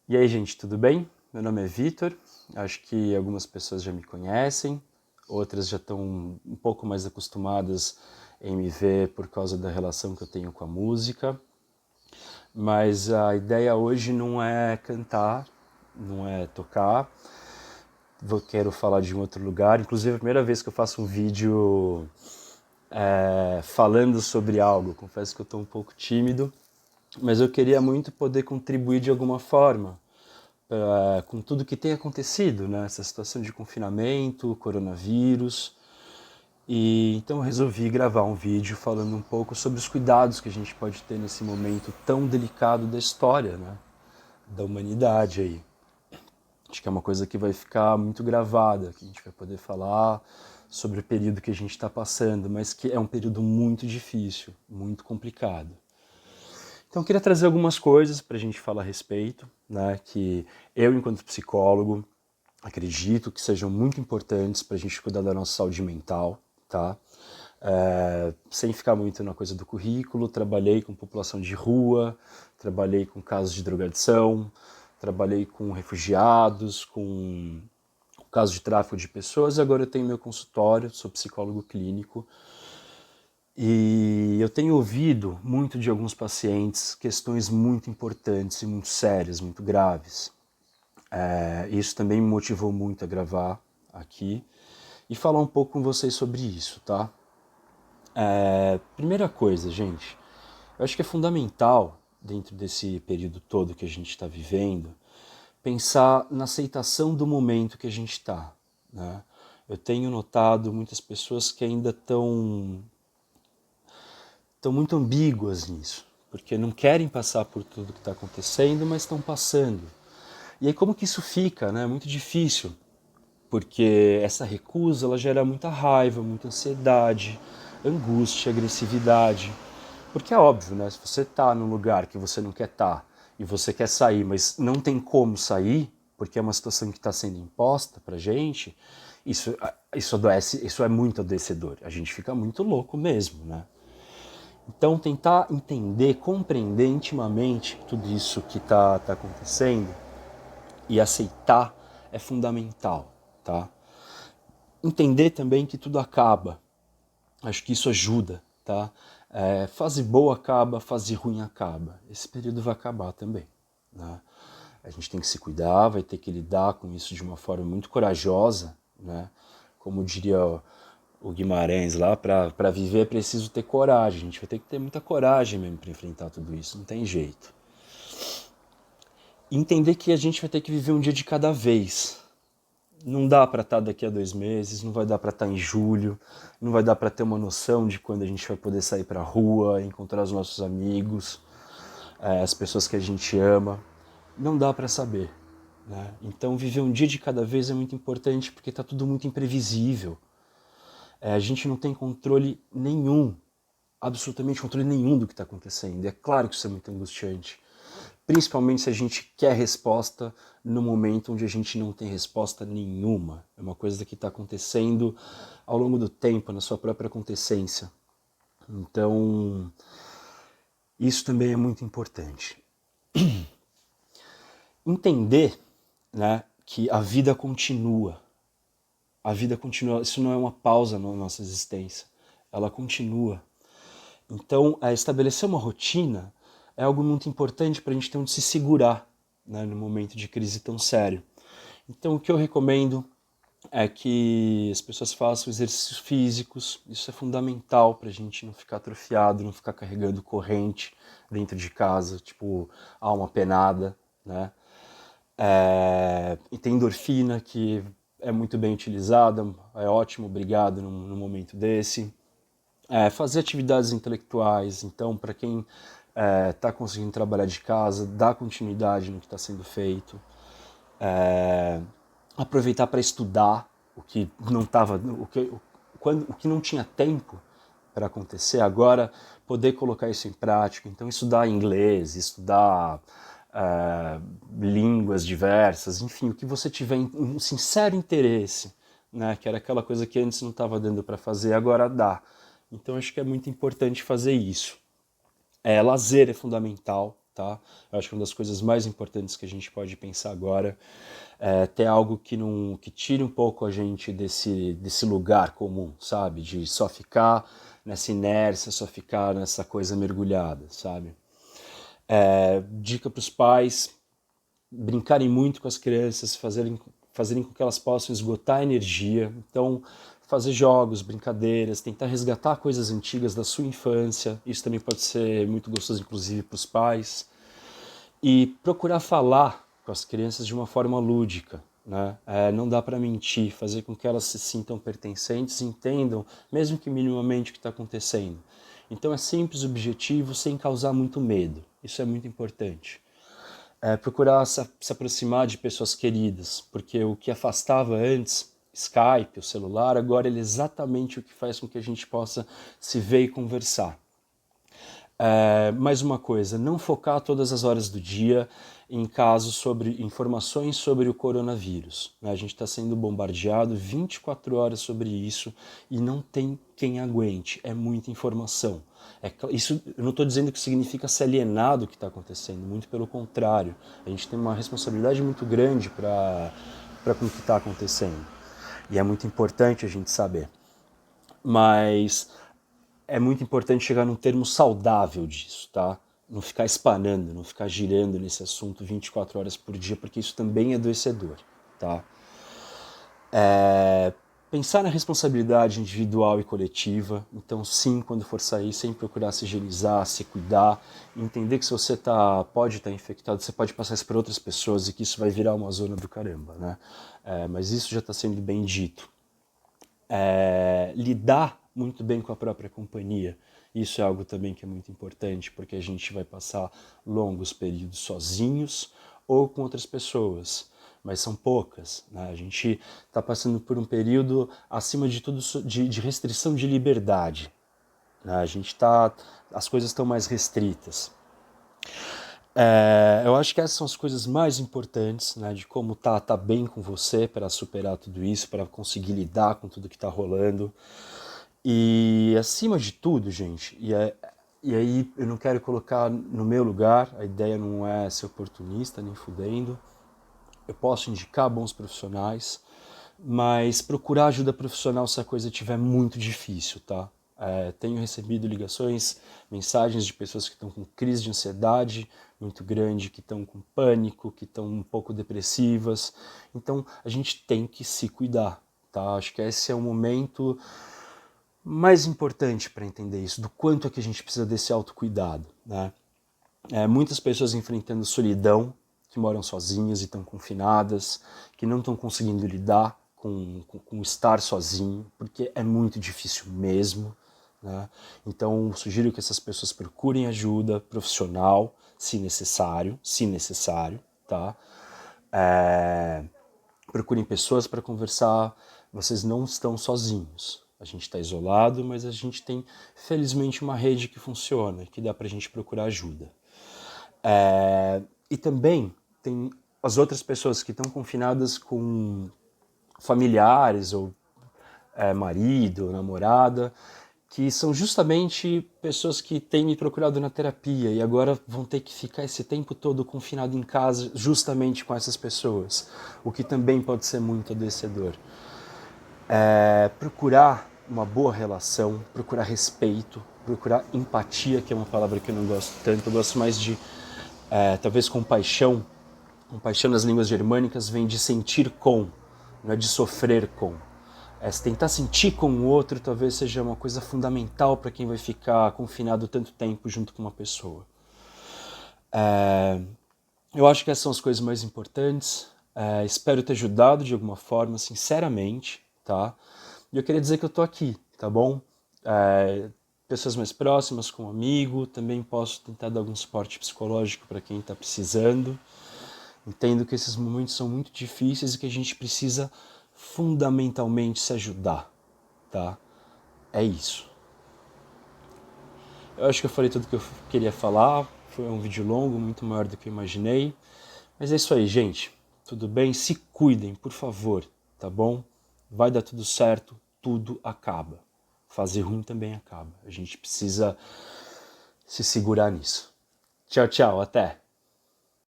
E aí, gente, tudo bem? Meu nome é Vitor, acho que algumas pessoas já me conhecem, outras já estão um pouco mais acostumadas em me ver por causa da relação que eu tenho com a música, mas a ideia hoje não é cantar, não é tocar, quero falar de um outro lugar, inclusive é a primeira vez que eu faço um vídeo falando sobre algo, confesso que eu estou um pouco tímido, mas eu queria muito poder contribuir de alguma forma com tudo que tem acontecido, né? Essa situação de confinamento, coronavírus. E então eu resolvi gravar um vídeo falando um pouco sobre os cuidados que a gente pode ter nesse momento tão delicado da história, né? Da humanidade aí. Acho que é uma coisa que vai ficar muito gravada, que a gente vai poder falar sobre o período que a gente está passando, mas que é um período muito difícil, muito complicado. Então eu queria trazer algumas coisas para a gente falar a respeito, né? Que eu, enquanto psicólogo, acredito que sejam muito importantes para a gente cuidar da nossa saúde mental, tá? Sem ficar muito na coisa do currículo, trabalhei com população de rua, trabalhei com casos de drogadição, trabalhei com refugiados, com casos de tráfico de pessoas, e agora eu tenho meu consultório, sou psicólogo clínico, e eu tenho ouvido muito de alguns pacientes questões muito importantes e muito sérias, muito graves. Isso também me motivou muito a gravar aqui e falar um pouco com vocês sobre isso, tá? Primeira coisa, gente, eu acho que é fundamental, dentro desse período todo que a gente está vivendo, pensar na aceitação do momento que a gente está, né? Eu tenho notado muitas pessoas que ainda estão muito ambíguas nisso, porque não querem passar por tudo que está acontecendo, mas estão passando. E aí como que isso fica, né? Muito difícil, porque essa recusa ela gera muita raiva, muita ansiedade, angústia, agressividade. Porque é óbvio, né? Se você está num lugar que você não quer estar e você quer sair, mas não tem como sair, porque é uma situação que está sendo imposta pra gente, isso adoece, isso é muito adoecedor. A gente fica muito louco mesmo, né? Então tentar entender, compreender intimamente tudo isso que tá acontecendo e aceitar é fundamental, tá? Entender também que tudo acaba. Acho que isso ajuda, tá? Fase boa acaba, fase ruim acaba. Esse período vai acabar também, né? A gente tem que se cuidar, vai ter que lidar com isso de uma forma muito corajosa, né? Como diria o Guimarães lá, para viver é preciso ter coragem. A gente vai ter que ter muita coragem mesmo para enfrentar tudo isso, não tem jeito. E entender que a gente vai ter que viver um dia de cada vez. Não dá para estar daqui a 2 meses, não vai dar para estar em julho, não vai dar para ter uma noção de quando a gente vai poder sair para a rua, encontrar os nossos amigos, as pessoas que a gente ama. Não dá para saber, né? Então viver um dia de cada vez é muito importante porque está tudo muito imprevisível. A gente não tem controle nenhum, absolutamente controle nenhum do que está acontecendo. E é claro que isso é muito angustiante. Principalmente se a gente quer resposta no momento onde a gente não tem resposta nenhuma. É uma coisa que está acontecendo ao longo do tempo, na sua própria acontecência. Então, isso também é muito importante. Entender, né, que a vida continua. A vida continua. Isso não é uma pausa na nossa existência. Ela continua. Então, estabelecer uma rotina é algo muito importante para a gente ter onde se segurar, né, no momento de crise tão sério. Então, o que eu recomendo é que as pessoas façam exercícios físicos. Isso é fundamental para a gente não ficar atrofiado, não ficar carregando corrente dentro de casa, tipo alma penada, né? E tem endorfina, que é muito bem utilizada, é ótimo, obrigado num momento desse. Fazer atividades intelectuais, então, para quem está conseguindo trabalhar de casa, dar continuidade no que está sendo feito. Aproveitar para estudar o que não tava, o que não tinha tempo para acontecer, agora poder colocar isso em prática. Então, estudar inglês, estudar línguas diversas, enfim, o que você tiver um sincero interesse, né? Que era aquela coisa que antes não estava dando para fazer, agora dá. Então, acho que é muito importante fazer isso. Lazer é fundamental, tá? Eu acho que uma das coisas mais importantes que a gente pode pensar agora é ter algo que tire um pouco a gente desse lugar comum, sabe? De só ficar nessa inércia, só ficar nessa coisa mergulhada, sabe? Dica para os pais: brincarem muito com as crianças, fazerem com que elas possam esgotar a energia. Então, fazer jogos, brincadeiras, tentar resgatar coisas antigas da sua infância. Isso também pode ser muito gostoso, inclusive, para os pais. E procurar falar com as crianças de uma forma lúdica. Né? Não dá para mentir, fazer com que elas se sintam pertencentes e entendam, mesmo que minimamente, o que está acontecendo. Então é simples, objetivo, sem causar muito medo. Isso é muito importante. Procurar se aproximar de pessoas queridas, porque o que afastava antes, Skype, o celular, agora ele é exatamente o que faz com que a gente possa se ver e conversar. Mais uma coisa, não focar todas as horas do dia em casos sobre informações sobre o coronavírus. Né? A gente está sendo bombardeado 24 horas sobre isso e não tem quem aguente, é muita informação. Isso, eu não estou dizendo que significa se alienar do que está acontecendo, muito pelo contrário. A gente tem uma responsabilidade muito grande para com o que está acontecendo e é muito importante a gente saber. Mas é muito importante chegar num termo saudável disso, tá? Não ficar espanando, não ficar girando nesse assunto 24 horas por dia, porque isso também é adoecedor, tá? Pensar na responsabilidade individual e coletiva. Então, sim, quando for sair, sempre procurar se higienizar, se cuidar, entender que se você pode estar infectado, você pode passar isso para outras pessoas e que isso vai virar uma zona do caramba, né? Mas isso já está sendo bem dito. Lidar muito bem com a própria companhia. Isso é algo também que é muito importante, porque a gente vai passar longos períodos sozinhos ou com outras pessoas, mas são poucas. Né? A gente está passando por um período, acima de tudo, de restrição de liberdade. Né? As coisas estão mais restritas. Eu acho que essas são as coisas mais importantes, né, de como tá bem com você para superar tudo isso, para conseguir lidar com tudo que está rolando. E acima de tudo, gente, e aí eu não quero colocar no meu lugar, a ideia não é ser oportunista nem fudendo. Eu posso indicar bons profissionais, mas procurar ajuda profissional se a coisa estiver muito difícil, tá? Tenho recebido ligações, mensagens de pessoas que estão com crise de ansiedade muito grande, que estão com pânico, que estão um pouco depressivas. Então a gente tem que se cuidar, tá? Acho que esse é o momento mais importante para entender isso, do quanto é que a gente precisa desse autocuidado, né? Muitas pessoas enfrentando solidão, que moram sozinhas e estão confinadas, que não estão conseguindo lidar com estar sozinho, porque é muito difícil mesmo. Né? Então, sugiro que essas pessoas procurem ajuda profissional, se necessário, tá? Procurem pessoas para conversar, vocês não estão sozinhos. A gente está isolado, mas a gente tem, felizmente, uma rede que funciona, que dá para a gente procurar ajuda. E também tem as outras pessoas que estão confinadas com familiares ou marido, namorada, que são justamente pessoas que têm me procurado na terapia e agora vão ter que ficar esse tempo todo confinado em casa justamente com essas pessoas, o que também pode ser muito adoecedor. Procurar uma boa relação, procurar respeito, procurar empatia, que é uma palavra que eu não gosto tanto, eu gosto mais de talvez compaixão. Compaixão nas línguas germânicas vem de sentir com, não é de sofrer com. Se tentar sentir com o outro talvez seja uma coisa fundamental para quem vai ficar confinado tanto tempo junto com uma pessoa. Eu acho que essas são as coisas mais importantes. Espero ter ajudado de alguma forma, sinceramente, tá? E eu queria dizer que eu tô aqui, tá bom? Pessoas mais próximas, com um amigo, também posso tentar dar algum suporte psicológico para quem está precisando. Entendo que esses momentos são muito difíceis e que a gente precisa fundamentalmente se ajudar, tá? É isso. Eu acho que eu falei tudo que eu queria falar. Foi um vídeo longo, muito maior do que eu imaginei. Mas é isso aí, gente. Tudo bem? Se cuidem, por favor, tá bom? Vai dar tudo certo, tudo acaba. Fazer ruim também acaba. A gente precisa se segurar nisso. Tchau, tchau, até!